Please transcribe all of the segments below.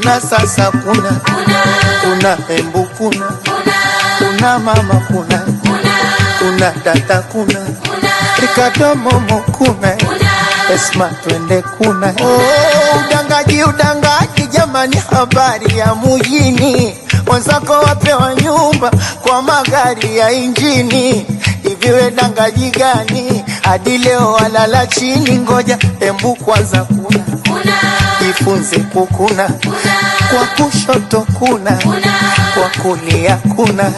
kuna sasa kuna embu kuna mama kuna dada Ricardo Momo Esma twende udangaji jamani, habari ya mujini. Wenzako wapewa nyumba kwa magari ya injini. Hivi we dangaji gani hadi leo walala chini? Ngoja embu kwanza jifunze kukuna. Kwa kushoto kuna kwa kulia kuna.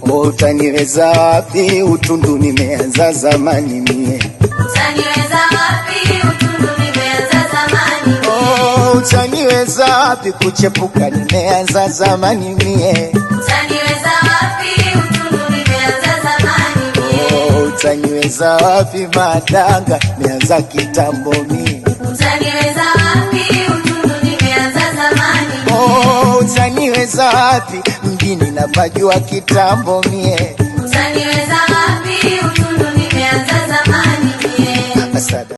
Utaniweza wapi utundu nimeanza zamani mie? Utaniweza wapi utundu nimeanza zamani mie? Utaniweza wapi kuchepuka nimeanza zamani mie? Utaniweza wapi utundu nimeanza zamani mie? Utaniweza wapi madanga nimeanza kitambo mie? Utaniweza wapi utundu nimeanza zamani mie? Utaniweza wapi mjini napajua kitambo mie? Utaniweza wapi utundu nimeanza zamani mie?